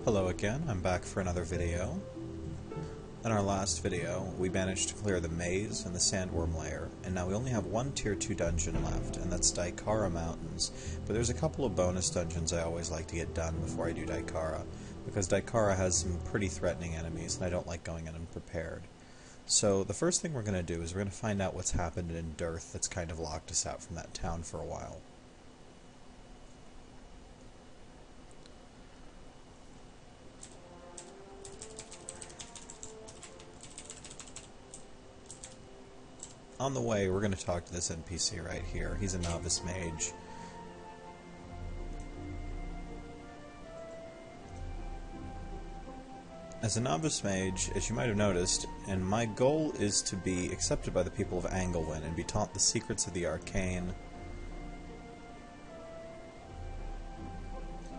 Hello again, I'm back for another video. In our last video, we managed to clear the maze and the sandworm lair, and now we only have one tier 2 dungeon left, and that's Daikara Mountains. But there's a couple of bonus dungeons I always like to get done before I do Daikara, because Daikara has some pretty threatening enemies, and I don't like going in unprepared. So the first thing we're going to do is we're going to find out what's happened in Derth that's kind of locked us out from that town for a while. On the way, we're going to talk to this NPC right here. He's a novice mage. As a novice mage, as you might have noticed, and my goal is to be accepted by the people of Angelwyn and be taught the secrets of the arcane.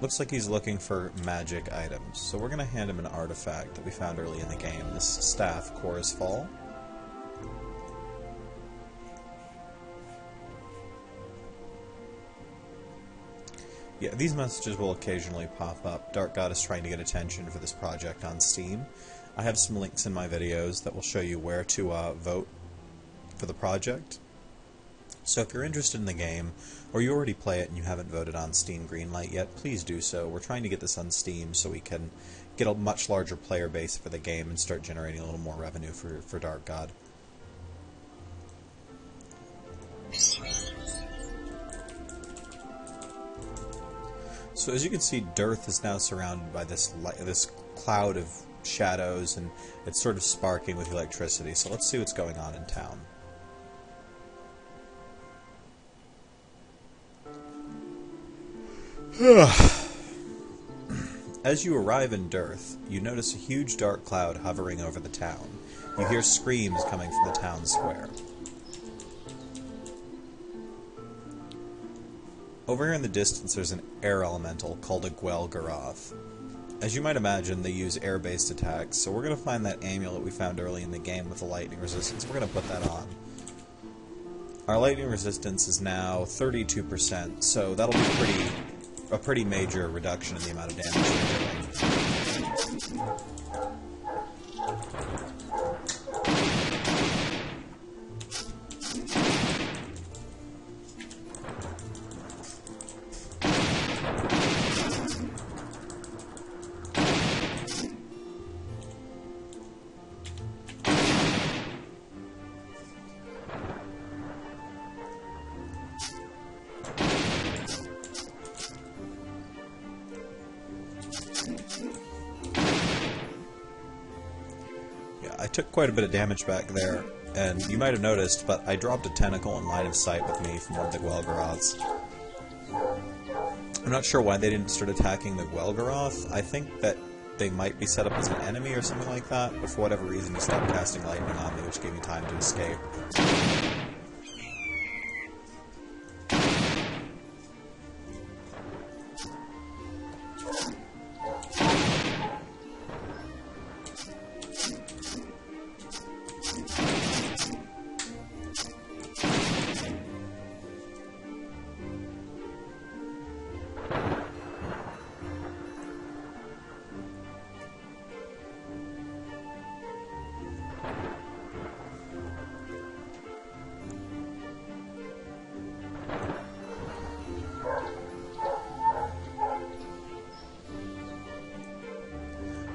Looks like he's looking for magic items, so we're going to hand him an artifact that we found early in the game, this staff, Chorus Fall. Yeah, these messages will occasionally pop up. Darkgod is trying to get attention for this project on Steam. I have some links in my videos that will show you where to vote for the project. So if you're interested in the game, or you already play it and you haven't voted on Steam Greenlight yet, please do so. We're trying to get this on Steam so we can get a much larger player base for the game and start generating a little more revenue for Darkgod. So as you can see, Derth is now surrounded by this cloud of shadows, and it's sort of sparking with electricity. So let's see what's going on in town. As you arrive in Derth, you notice a huge dark cloud hovering over the town. You hear screams coming from the town square. Over here in the distance, there's an air elemental called a Gwel'Garath. As you might imagine, they use air-based attacks, so we're going to find that amulet we found early in the game with the lightning resistance. We're going to put that on. Our lightning resistance is now 32%, so that'll be a pretty major reduction in the amount of damage we're doing. I took quite a bit of damage back there, and you might have noticed, but I dropped a tentacle in line of sight with me from one of the Gwel'Garaths. I'm not sure why they didn't start attacking the Gwel'Garath. I think that they might be set up as an enemy or something like that, but for whatever reason he stopped casting lightning on me, which gave me time to escape.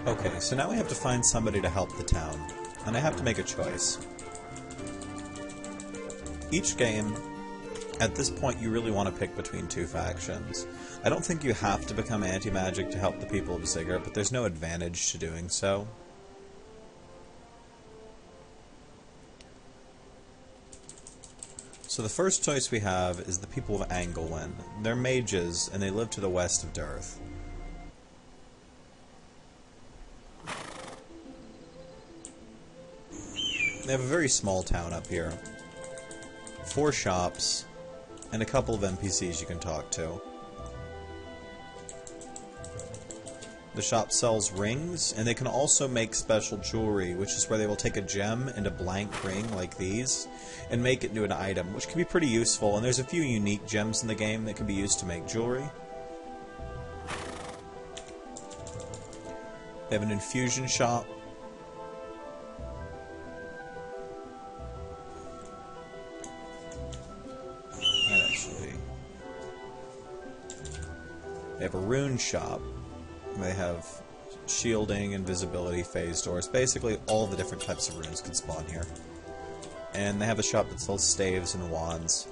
Okay, so now we have to find somebody to help the town, and I have to make a choice. Each game, at this point, you really want to pick between two factions. I don't think you have to become anti-magic to help the people of Ziggurat, but there's no advantage to doing so. So the first choice we have is the people of Angelwyn. They're mages, and they live to the west of Derth. They have a very small town up here. 4 shops, and a couple of NPCs you can talk to. The shop sells rings, and they can also make special jewelry, which is where they will take a gem and a blank ring like these, and make it into an item, which can be pretty useful, and there's a few unique gems in the game that can be used to make jewelry. They have an infusion shop. They have a rune shop. They have shielding, invisibility, phase doors. Basically, all the different types of runes can spawn here. And they have a shop that sells staves and wands.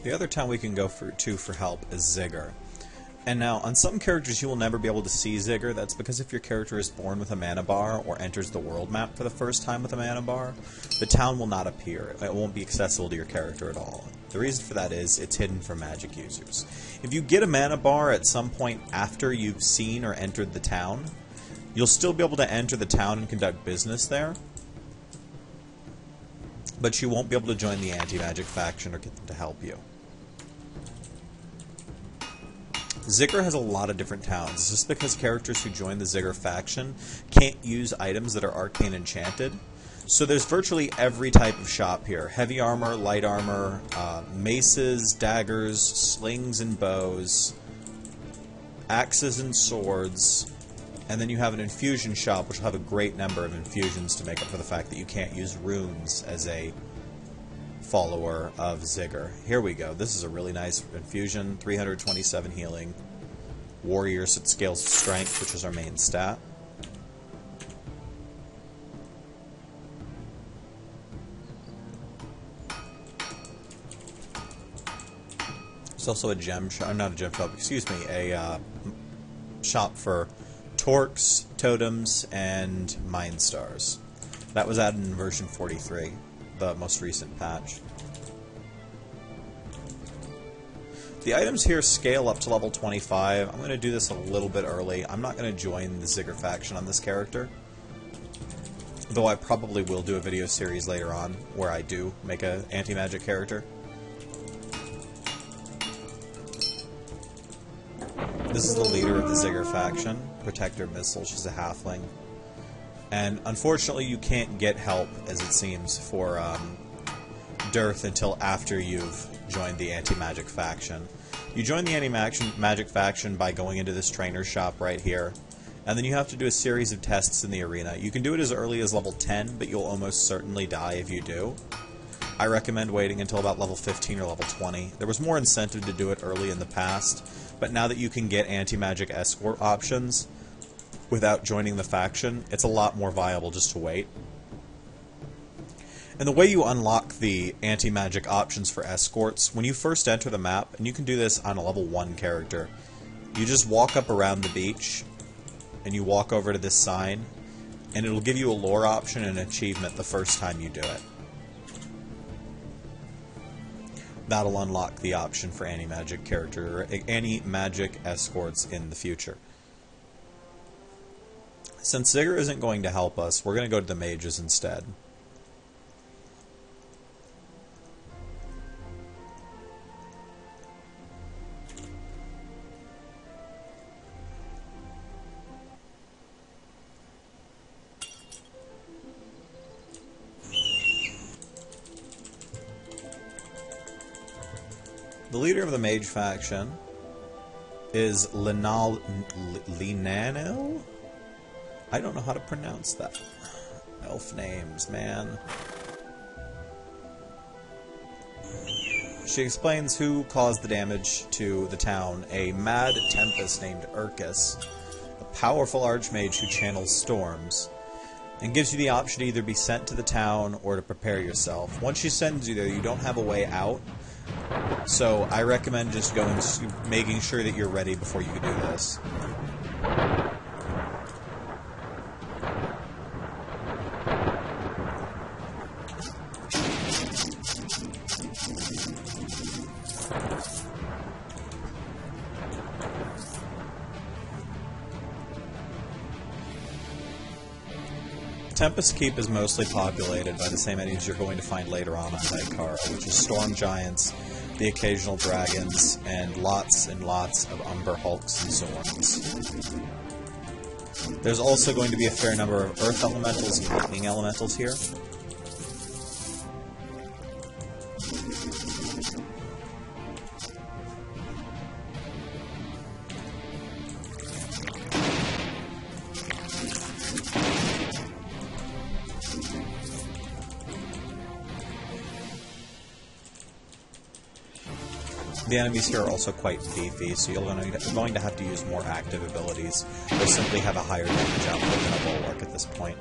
The other town we can go to for help is Ziggur. And now, on some characters you will never be able to see Ziggur. That's because if your character is born with a mana bar or enters the world map for the first time with a mana bar, the town will not appear. It won't be accessible to your character at all. The reason for that is it's hidden for magic users. If you get a mana bar at some point after you've seen or entered the town, you'll still be able to enter the town and conduct business there, but you won't be able to join the anti-magic faction or get them to help you. Ziggur has a lot of different towns. It's just because characters who join the Ziggur faction can't use items that are arcane enchanted. So there's virtually every type of shop here. Heavy armor, light armor, maces, daggers, slings and bows, axes and swords, and then you have an infusion shop which will have a great number of infusions to make up for the fact that you can't use runes as a follower of Ziggur. Here we go. This is a really nice infusion. 327 healing. Warriors at scales of strength, which is our main stat. There's also a gem shop, not a gem shop, excuse me, a shop for torques, totems, and mind stars. That was added in version 43. The most recent patch. The items here scale up to level 25. I'm going to do this a little bit early. I'm not going to join the Ziggur faction on this character, though I probably will do a video series later on where I do make an anti-magic character. This is the leader of the Ziggur faction, Protector Missile. She's a halfling. And unfortunately, you can't get help, as it seems, for Derth until after you've joined the anti-magic faction. You join the anti-magic faction by going into this trainer shop right here, and then you have to do a series of tests in the arena. You can do it as early as level 10, but you'll almost certainly die if you do. I recommend waiting until about level 15 or level 20. There was more incentive to do it early in the past, but now that you can get anti-magic escort options without joining the faction, it's a lot more viable just to wait. And the way you unlock the anti-magic options for escorts, when you first enter the map, and you can do this on a level 1 character, you just walk up around the beach, and you walk over to this sign, and it'll give you a lore option and an achievement the first time you do it. That'll unlock the option for anti-magic character, or anti-magic escorts in the future. Since Ziggur isn't going to help us, we're going to go to the mages instead. The leader of the mage faction is Linano? I don't know how to pronounce that. Elf names, man. She explains who caused the damage to the town. A mad tempest named Urkus, a powerful archmage who channels storms, and gives you the option to either be sent to the town or to prepare yourself. Once she sends you there, you don't have a way out, so I recommend just going, making sure that you're ready before you can do this. Tempest Keep is mostly populated by the same enemies you're going to find later on Daikara, which is storm giants, the occasional dragons, and lots of Umber Hulks and Zorns. There's also going to be a fair number of Earth Elementals and Lightning Elementals here. The enemies here are also quite beefy, so you're going to have to use more active abilities, or simply have a higher damage output than a Bulwark at this point.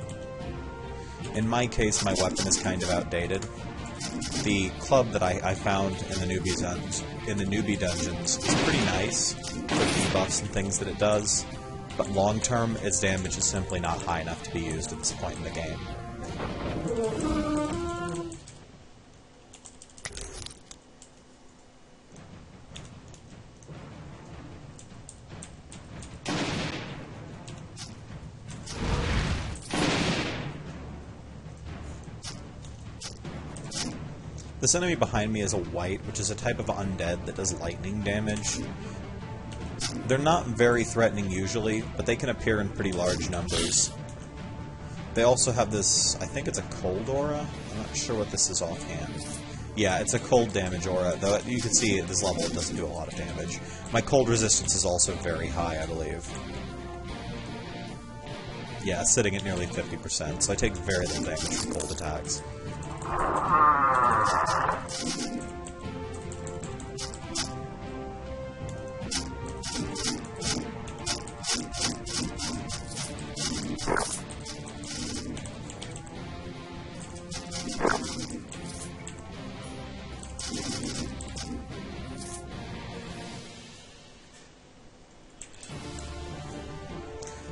In my case, my weapon is kind of outdated. The club that I found in the newbie dungeons is pretty nice for debuffs and things that it does, but long term, its damage is simply not high enough to be used at this point in the game. This enemy behind me is a wight, which is a type of undead that does lightning damage. They're not very threatening usually, but they can appear in pretty large numbers. They also have this, I think it's a cold aura? I'm not sure what this is offhand. Yeah, it's a cold damage aura, though you can see at this level it doesn't do a lot of damage. My cold resistance is also very high, I believe. Yeah, it's sitting at nearly 50%, so I take very little damage from cold attacks.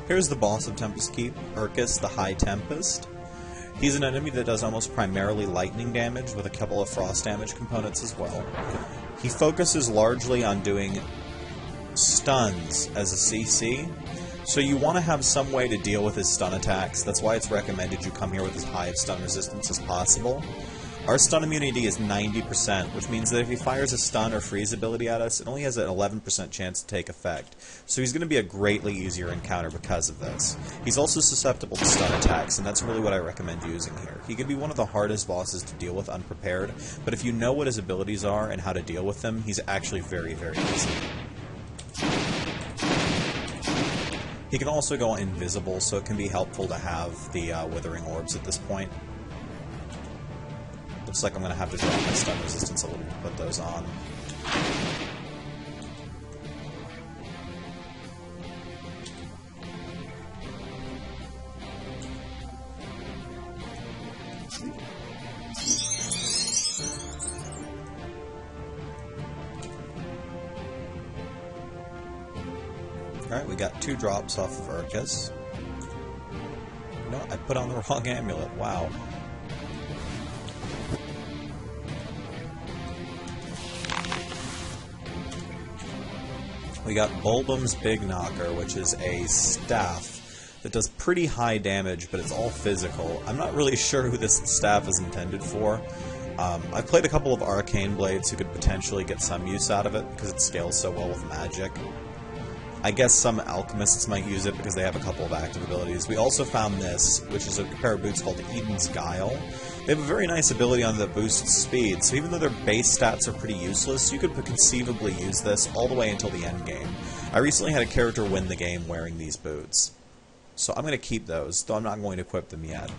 Here's the boss of Tempest Keep, Urkus, the High Tempest. He's an enemy that does almost primarily lightning damage, with a couple of frost damage components as well. He focuses largely on doing stuns as a CC, so you want to have some way to deal with his stun attacks. That's why it's recommended you come here with as high of stun resistance as possible. Our stun immunity is 90%, which means that if he fires a stun or freeze ability at us, it only has an 11% chance to take effect. So he's going to be a greatly easier encounter because of this. He's also susceptible to stun attacks, and that's really what I recommend using here. He can be one of the hardest bosses to deal with unprepared, but if you know what his abilities are and how to deal with them, he's actually very, very easy. He can also go invisible, so it can be helpful to have the Withering Orbs at this point. Looks like I'm going to have to drop my stun resistance a little to put those on. Alright, we got 2 drops off of Urkus. No, I put on the wrong amulet. Wow. We got Bulbum's Big Knocker, which is a staff that does pretty high damage, but it's all physical. I'm not really sure who this staff is intended for. I've played a couple of Arcane Blades who could potentially get some use out of it, because it scales so well with magic. I guess some alchemists might use it because they have a couple of active abilities. We also found this, which is a pair of boots called Eden's Guile. They have a very nice ability on that boosts speed, so even though their base stats are pretty useless, you could conceivably use this all the way until the end game. I recently had a character win the game wearing these boots. So I'm going to keep those, though I'm not going to equip them yet.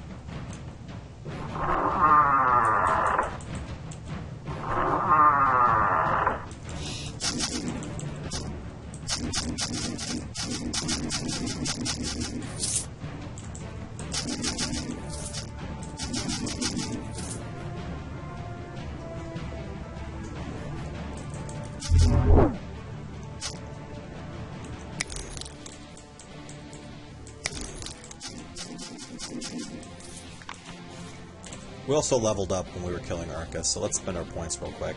We also leveled up when we were killing Urkus, so let's spend our points real quick.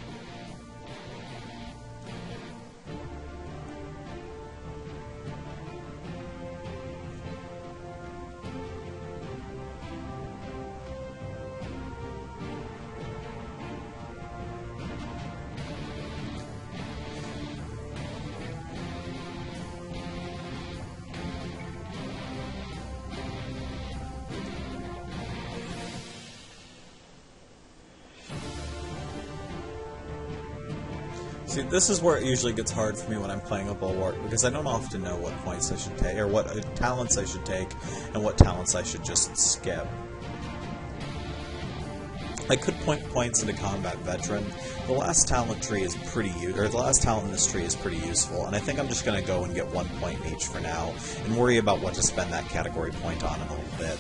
See, this is where it usually gets hard for me when I'm playing a Bulwark, because I don't often know what points I should take, or what talents I should take, and what talents I should just skip. I could point points into Combat Veteran. The last talent tree is the last talent in this tree is pretty useful, and I think I'm just going to go and get 1 point in each for now, and worry about what to spend that category point on in a little bit.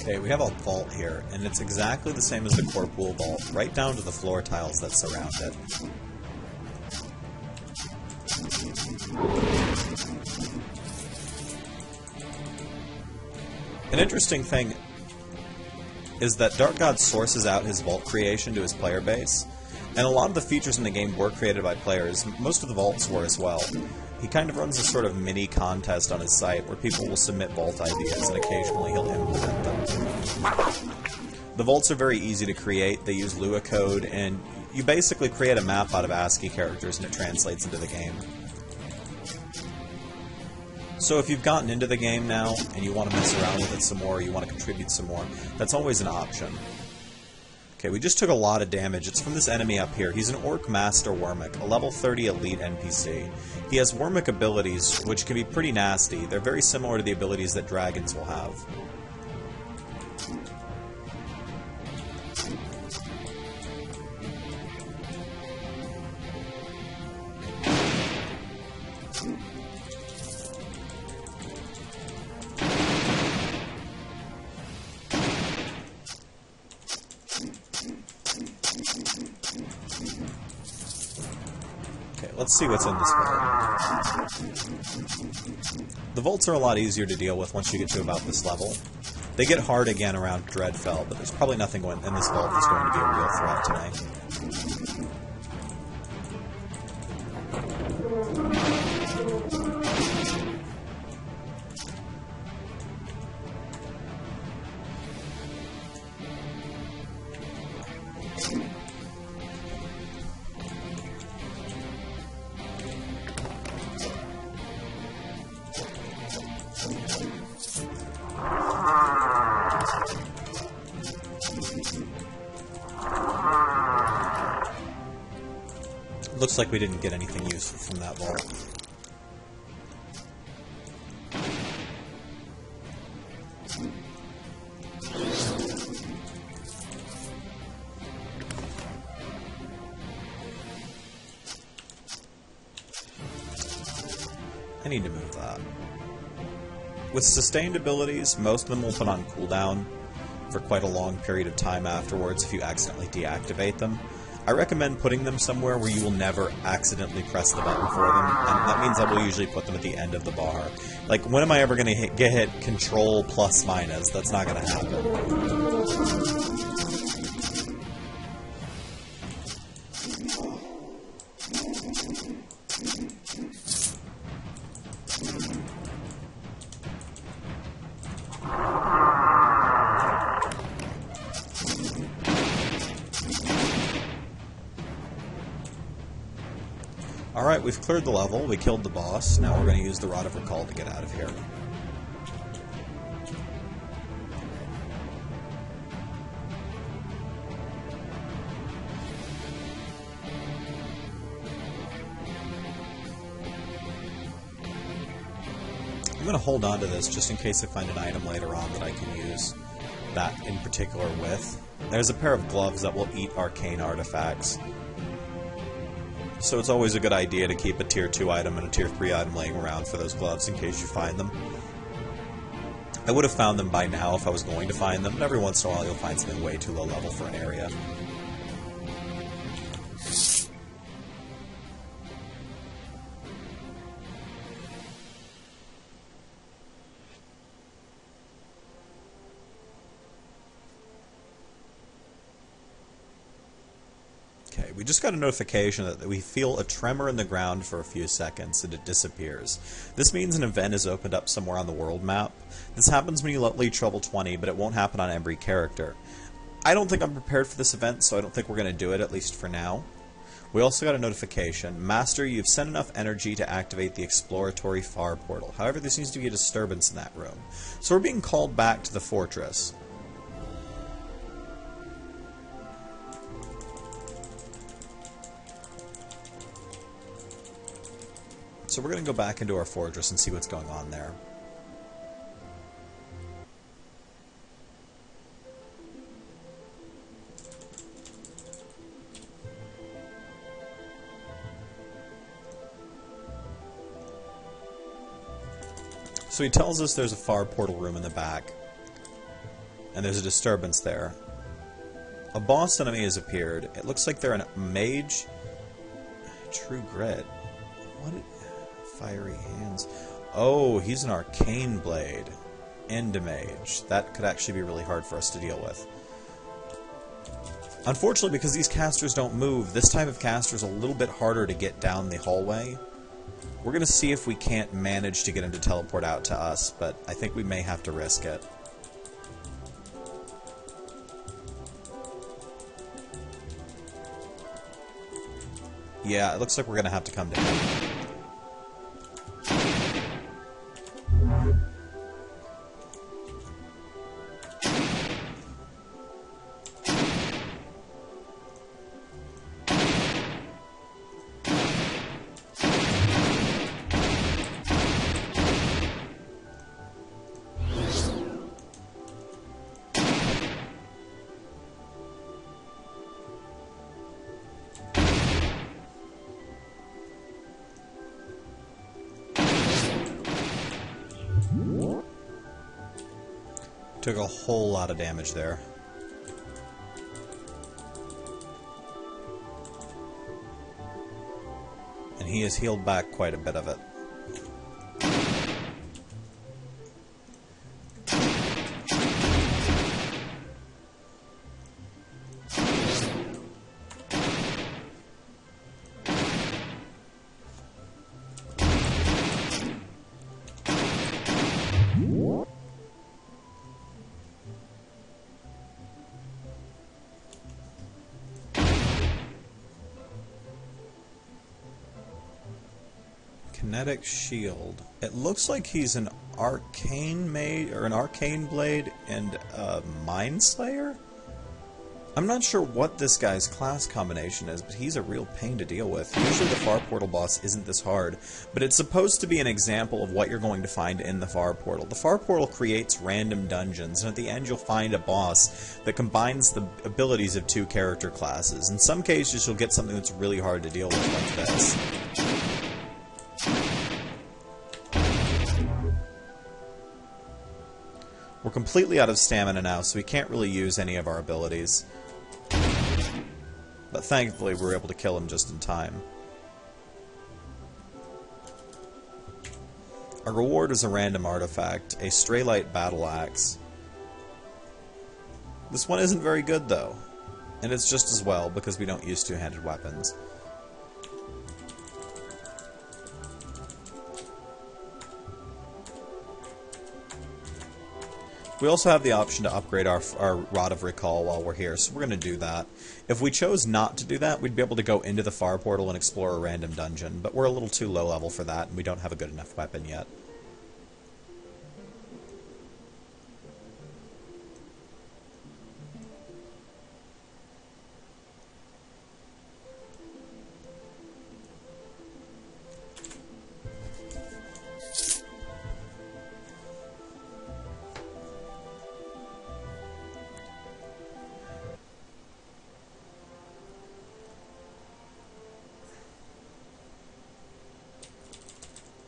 Okay, we have a vault here, and it's exactly the same as the core pool vault, right down to the floor tiles that surround it. An interesting thing is that darkgod sources out his vault creation to his player base, and a lot of the features in the game were created by players. Most of the vaults were as well. He kind of runs a sort of mini contest on his site where people will submit vault ideas and occasionally he'll implement them. The vaults are very easy to create. They use Lua code, and you basically create a map out of ASCII characters and it translates into the game. So if you've gotten into the game now and you want to mess around with it some more, or you want to contribute some more, that's always an option. Okay, we just took a lot of damage. It's from this enemy up here. He's an Orc Master Wormic, a level 30 elite NPC. He has Wormic abilities, which can be pretty nasty. They're very similar to the abilities that dragons will have. Let's see what's in this vault. The vaults are a lot easier to deal with once you get to about this level. They get hard again around Dreadfell, but there's probably nothing in this vault that's going to be a real threat tonight. Looks like we didn't get anything useful from that vault. I need to move that. With sustained abilities, most of them will put on cooldown for quite a long period of time afterwards if you accidentally deactivate them. I recommend putting them somewhere where you will never accidentally press the button for them, and that means I will usually put them at the end of the bar. Like, when am I ever going to get hit Control plus minus? That's not going to happen. Alright, we've cleared the level, we killed the boss, now we're going to use the Rod of Recall to get out of here. I'm going to hold on to this just in case I find an item later on that I can use that in particular with. There's a pair of gloves that will eat arcane artifacts. So it's always a good idea to keep a tier 2 item and a tier 3 item laying around for those gloves in case you find them. I would have found them by now if I was going to find them, but every once in a while you'll find something way too low level for an area. Okay, we just got a notification that we feel a tremor in the ground for a few seconds and it disappears. This means an event is opened up somewhere on the world map. This happens when you reach level 20, but it won't happen on every character. I don't think I'm prepared for this event, so I don't think we're going to do it, at least for now. We also got a notification. Master, you've sent enough energy to activate the exploratory far portal. However, there seems to be a disturbance in that room. So we're being called back to the fortress. So we're going to go back into our fortress and see what's going on there. So he tells us there's a far portal room in the back, and there's a disturbance there. A boss enemy has appeared. It looks like they're a mage. True grit. What? Fiery hands. Oh, he's an arcane blade. And a mage. That could actually be really hard for us to deal with. Unfortunately, because these casters don't move, this type of caster is a little bit harder to get down the hallway. We're going to see if we can't manage to get him to teleport out to us, but I think we may have to risk it. Yeah, it looks like we're going to have to come down. Took a whole lot of damage there. And he has healed back quite a bit of it. Kinetic shield. It looks like he's an arcane mage, or an arcane blade, and a mind slayer? I'm not sure what this guy's class combination is, but he's a real pain to deal with. Usually the far portal boss isn't this hard, but it's supposed to be an example of what you're going to find in the far portal. The far portal creates random dungeons, and at the end you'll find a boss that combines the abilities of two character classes. In some cases you'll get something that's really hard to deal with like this. We're completely out of stamina now, so we can't really use any of our abilities. But thankfully, we were able to kill him just in time. Our reward is a random artifact, a Straylight Battle Axe. This one isn't very good, though. And it's just as well, because we don't use two-handed weapons. We also have the option to upgrade our Rod of Recall while we're here, so we're going to do that. If we chose not to do that, we'd be able to go into the far portal and explore a random dungeon, but we're a little too low level for that, and we don't have a good enough weapon yet.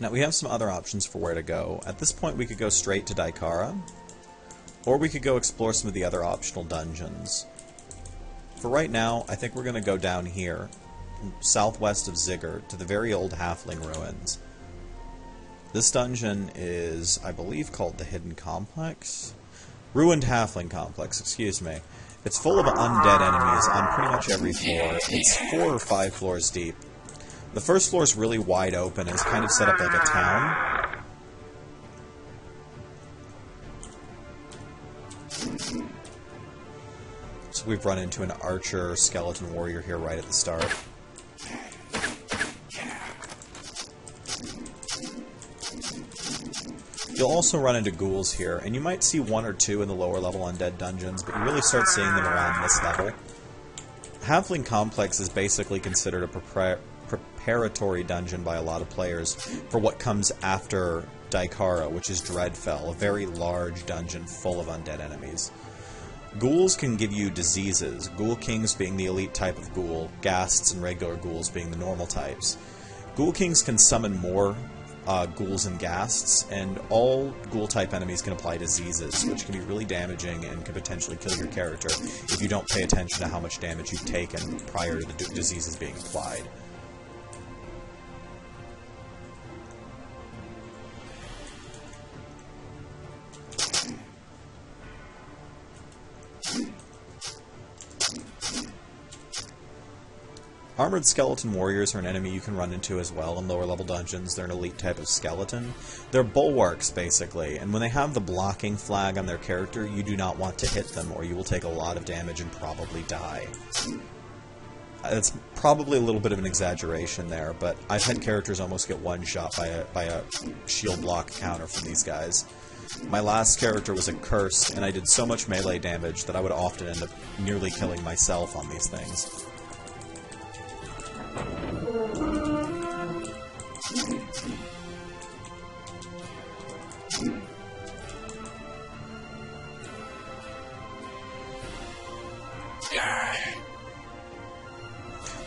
Now, we have some other options for where to go. At this point, we could go straight to Daikara, or we could go explore some of the other optional dungeons. For right now, I think we're going to go down here, southwest of Ziggurat, to the very old Halfling Ruins. This dungeon is, I believe, called the Hidden Complex? Ruined Halfling Complex, excuse me. It's full of undead enemies on pretty much every floor. It's 4 or 5 floors deep. The first floor is really wide open and is kind of set up like a town. looks like we've run into an archer skeleton warrior here right at the start. You'll also run into ghouls here, and you might see one or two in the lower level undead dungeons, but you really start seeing them around this level. Halfling Complex is basically considered a preparatory dungeon by a lot of players for what comes after Daikara, which is Dreadfell, a very large dungeon full of undead enemies. Ghouls can give you diseases, Ghoul Kings being the elite type of ghoul, ghasts and regular ghouls being the normal types. Ghoul Kings can summon more ghouls and ghasts, and all ghoul-type enemies can apply diseases, which can be really damaging and can potentially kill your character if you don't pay attention to how much damage you've taken prior to the diseases being applied. Armored Skeleton Warriors are an enemy you can run into as well in lower level dungeons. They're an elite type of skeleton. They're bulwarks, basically, and when they have the blocking flag on their character, you do not want to hit them or you will take a lot of damage and probably die. It's probably a little bit of an exaggeration there, but I've had characters almost get one-shot by a shield block counter from these guys. My last character was a curse, and I did so much melee damage that I would often end up nearly killing myself on these things.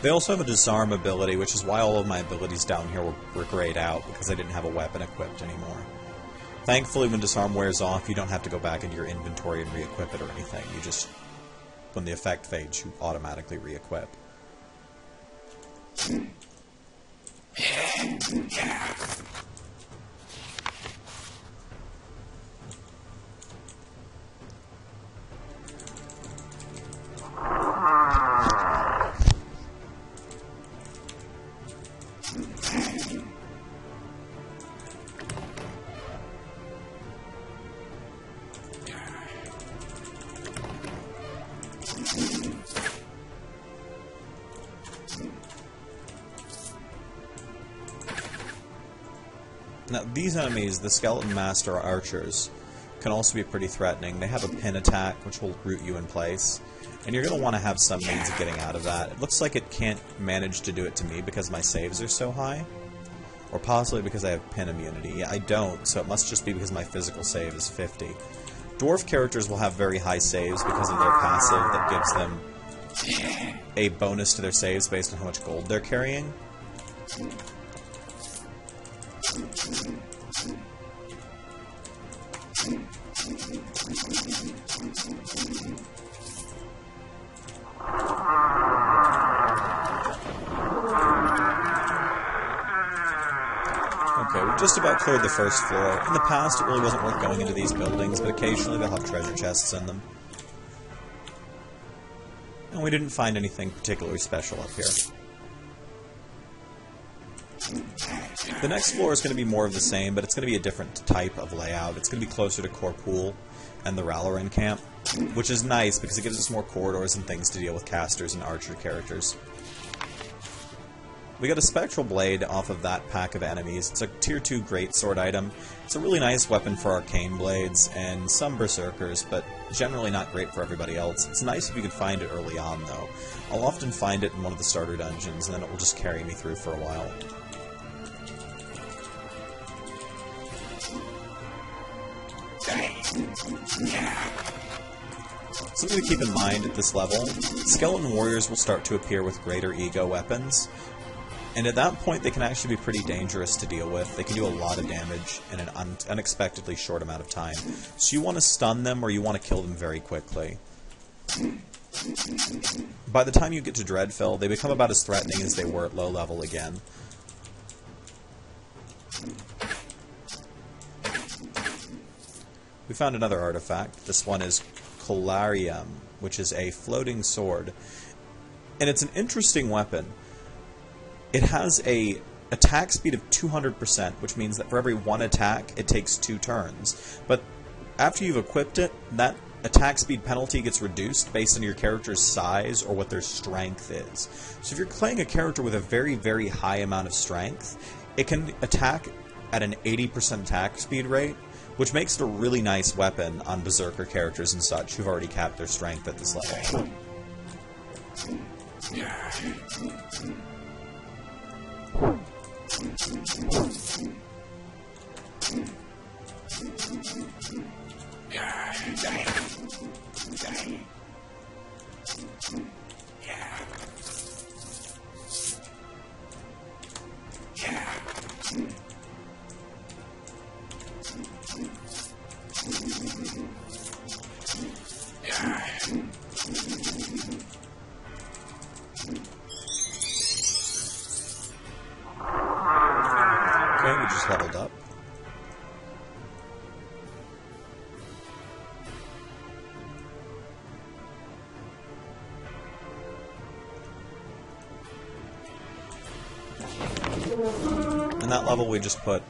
They also have a disarm ability, which is why all of my abilities down here were grayed out, because I didn't have a weapon equipped anymore. Thankfully, when disarm wears off, you don't have to go back into your inventory and re-equip it or anything. You just, when the effect fades, you automatically re-equip. Now, these enemies, the Skeleton Master Archers, can also be pretty threatening. They have a pin attack, which will root you in place, and you're going to want to have some means of getting out of that. It looks like it can't manage to do it to me because my saves are so high, or possibly because I have pin immunity. Yeah, I don't, so it must just be because my physical save is 50. Dwarf characters will have very high saves because of their passive that gives them a bonus to their saves based on how much gold they're carrying. Okay, we've just about cleared the first floor. In the past, it really wasn't worth going into these buildings, but occasionally they'll have treasure chests in them. And we didn't find anything particularly special up here. The next floor is going to be more of the same, but it's going to be a different type of layout. It's going to be closer to Corpool and the Raloran camp, which is nice because it gives us more corridors and things to deal with casters and archer characters. We got a Spectral Blade off of that pack of enemies. It's a Tier 2 Greatsword item. It's a really nice weapon for Arcane Blades and some Berserkers, but generally not great for everybody else. It's nice if you can find it early on, though. I'll often find it in one of the starter dungeons, and then it will just carry me through for a while. Something to keep in mind at this level, Skeleton Warriors will start to appear with greater ego weapons, and at that point they can actually be pretty dangerous to deal with. They can do a lot of damage in an unexpectedly short amount of time. So you want to stun them or you want to kill them very quickly. By the time you get to Dreadfell, they become about as threatening as they were at low level again. We found another artifact. This one is Colarium, which is a floating sword. And it's an interesting weapon. It has a attack speed of 200%, which means that for every one attack, it takes 2 turns. But after you've equipped it, that attack speed penalty gets reduced based on your character's size or what their strength is. So if you're playing a character with a very, very high amount of strength, it can attack at an 80% attack speed rate, which makes it a really nice weapon on berserker characters and such who've already capped their strength at this level. Okay, we just leveled up. In that level, we just put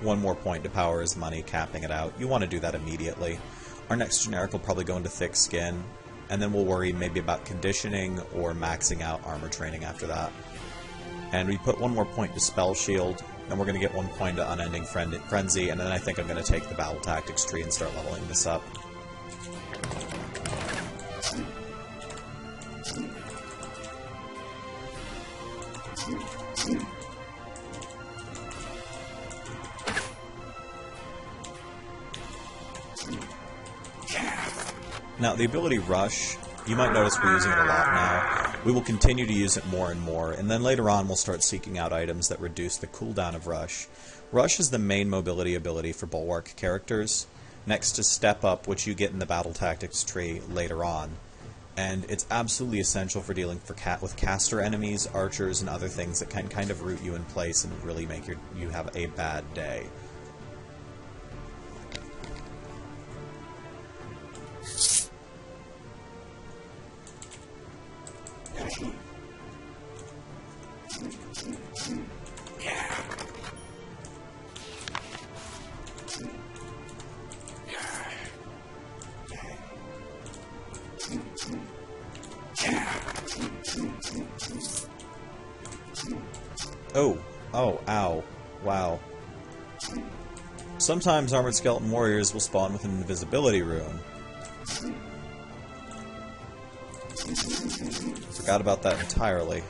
one more point to power his money, capping it out. You want to do that immediately. Our next generic will probably go into thick skin, and then we'll worry maybe about conditioning or maxing out armor training after that. And we put one more point to spell shield, and we're going to get 1 point to unending frenzy, and then I think I'm going to take the battle tactics tree and start leveling this up. Now, the ability Rush, you might notice we're using it a lot now. We will continue to use it more and more, and then later on we'll start seeking out items that reduce the cooldown of Rush. Rush is the main mobility ability for Bulwark characters, next to Step Up, which you get in the Battle Tactics tree later on. And it's absolutely essential for dealing with caster enemies, archers, and other things that can kind of root you in place and really make you have a bad day. Oh, ow. Wow. Sometimes Armored Skeleton Warriors will spawn with an invisibility rune. Forgot about that entirely.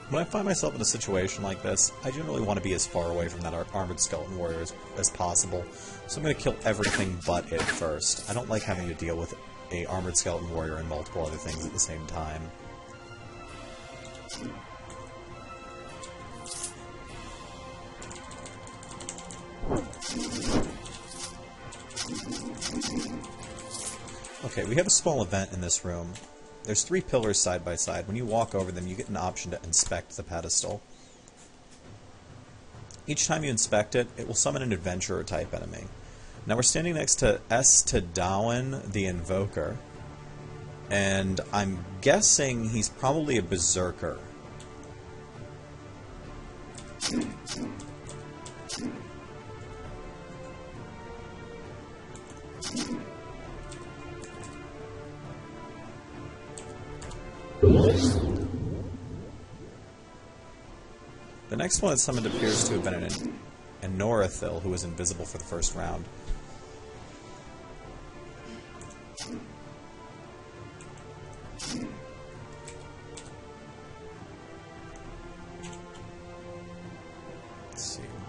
When I find myself in a situation like this, I generally want to be as far away from that Armored Skeleton Warrior as possible, so I'm going to kill everything but it first. I don't like having to deal with a Armored Skeleton Warrior and multiple other things at the same time. Okay, we have a small event in this room. There's 3 pillars side by side. When you walk over them, you get an option to inspect the pedestal. Each time you inspect it, it will summon an adventurer-type enemy. Now we're standing next to Estadawan the Invoker, and I'm guessing he's probably a berserker. The next one that's summoned appears to have been an Enorathil, who was invisible for the first round.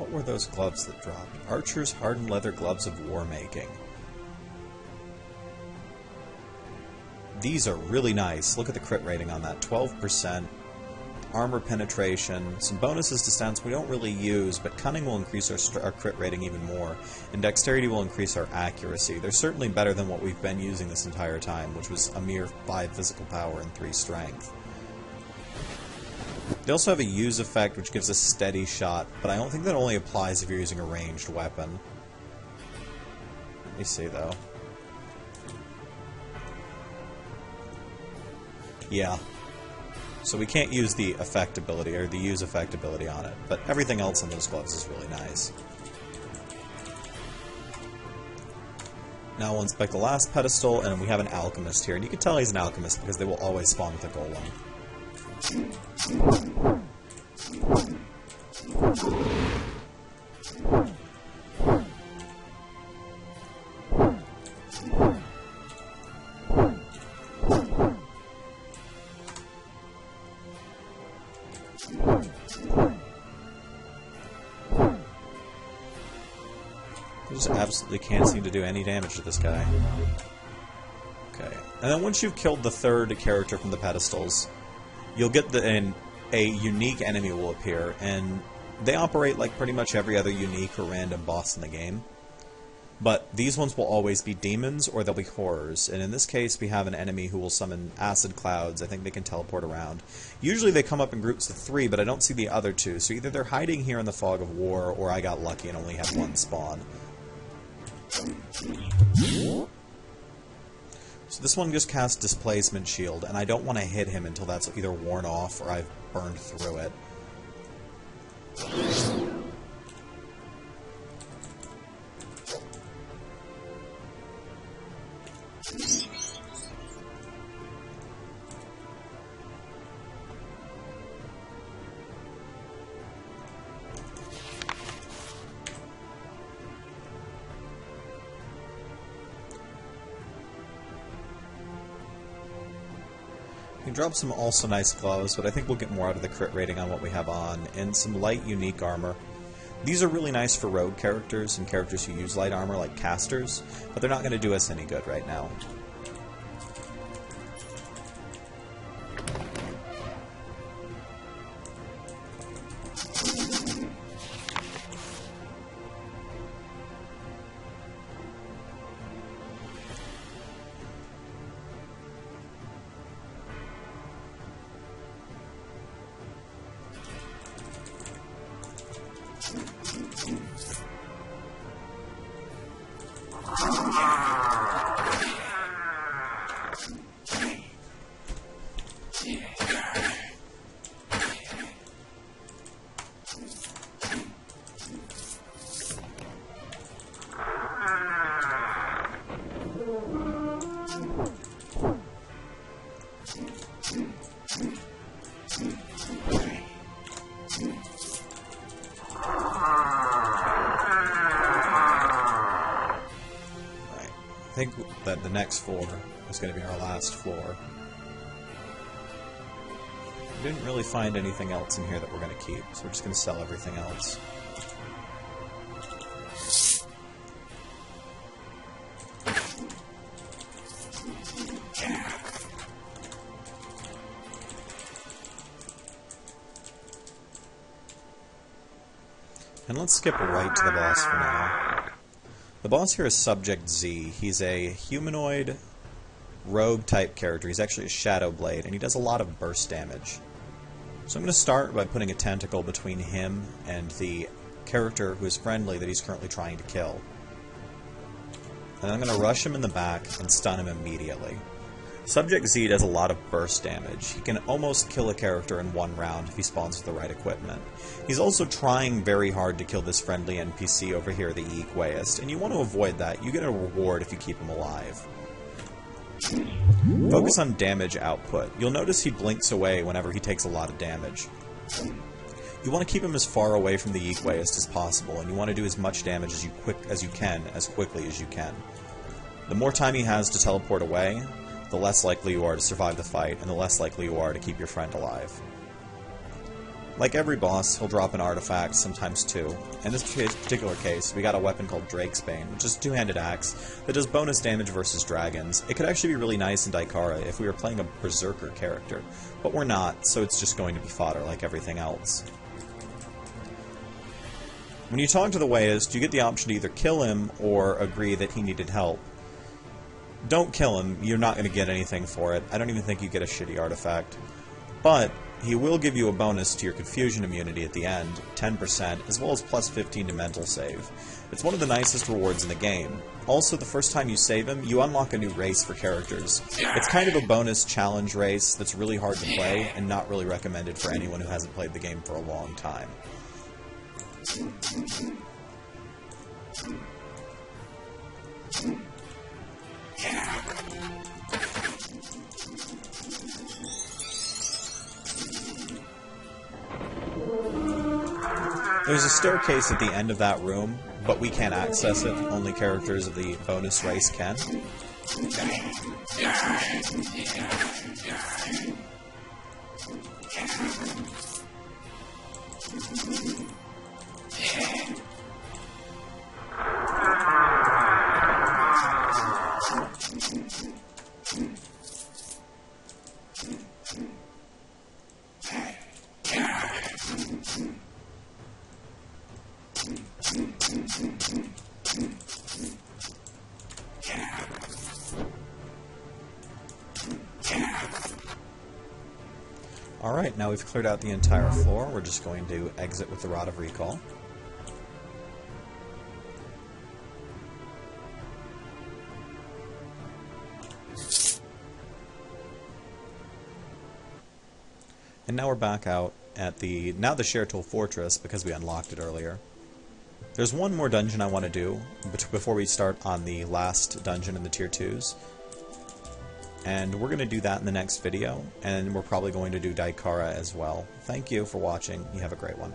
What were those gloves that dropped? Archer's hardened leather gloves of war making. These are really nice. Look at the crit rating on that. 12%. Armor penetration. Some bonuses to stats we don't really use, but cunning will increase our crit rating even more, and dexterity will increase our accuracy. They're certainly better than what we've been using this entire time, which was a mere 5 physical power and 3 strength. They also have a use effect, which gives a steady shot, but I don't think that only applies if you're using a ranged weapon. Let me see, though. Yeah. So we can't use the effect ability, or the use effect ability on it, but everything else on those gloves is really nice. Now we'll inspect the last pedestal, and we have an alchemist here, and you can tell he's an alchemist because they will always spawn with a golem. I just absolutely can't seem to do any damage to this guy. Okay. And then once you've killed the third character from the pedestals, you'll get a unique enemy will appear, and they operate like pretty much every other unique or random boss in the game. But these ones will always be demons, or they'll be horrors. And in this case, we have an enemy who will summon acid clouds. I think they can teleport around. Usually they come up in groups of 3, but I don't see the other 2. So either they're hiding here in the fog of war, or I got lucky and only had one spawn. So this one just casts Displacement Shield, and I don't want to hit him until that's either worn off or I've burned through it. We drop some also nice gloves, but I think we'll get more out of the crit rating on what we have on, and some light unique armor. These are really nice for rogue characters and characters who use light armor like casters, but they're not going to do us any good right now. I think that the next floor is going to be our last floor. We didn't really find anything else in here that we're going to keep, so we're just going to sell everything else. And let's skip right to the boss for now. The boss here is Subject Z. He's a humanoid rogue-type character. He's actually a Shadow Blade, and he does a lot of burst damage. So I'm going to start by putting a tentacle between him and the character who is friendly that he's currently trying to kill. And I'm going to rush him in the back and stun him immediately. Subject Z does a lot of burst damage. He can almost kill a character in one round if he spawns with the right equipment. He's also trying very hard to kill this friendly NPC over here, the Yeek Wayist, and you want to avoid that. You get a reward if you keep him alive. Focus on damage output. You'll notice he blinks away whenever he takes a lot of damage. You want to keep him as far away from the Yeek Wayist as possible, and you want to do as much damage as you can, as quickly as you can. The more time he has to teleport away, the less likely you are to survive the fight, and the less likely you are to keep your friend alive. Like every boss, he'll drop an artifact, sometimes two. In this particular case, we got a weapon called Drake's Bane, which is a two-handed axe that does bonus damage versus dragons. It could actually be really nice in Daikara if we were playing a berserker character, but we're not, so it's just going to be fodder like everything else. When you talk to the Wayist, you get the option to either kill him or agree that he needed help. Don't kill him, you're not going to get anything for it. I don't even think you get a shitty artifact. But he will give you a bonus to your confusion immunity at the end, 10%, as well as plus 15 to mental save. It's one of the nicest rewards in the game. Also, the first time you save him, you unlock a new race for characters. It's kind of a bonus challenge race that's really hard to play, and not really recommended for anyone who hasn't played the game for a long time. There's a staircase at the end of that room, but we can't access it. Only characters of the bonus race can. Alright, now we've cleared out the entire floor. We're just going to exit with the Rod of Recall. And now we're back out at the Shertul Fortress, because we unlocked it earlier. There's one more dungeon I want to do before we start on the last dungeon in the Tier 2s. And we're going to do that in the next video, and we're probably going to do Daikara as well. Thank you for watching. You have a great one.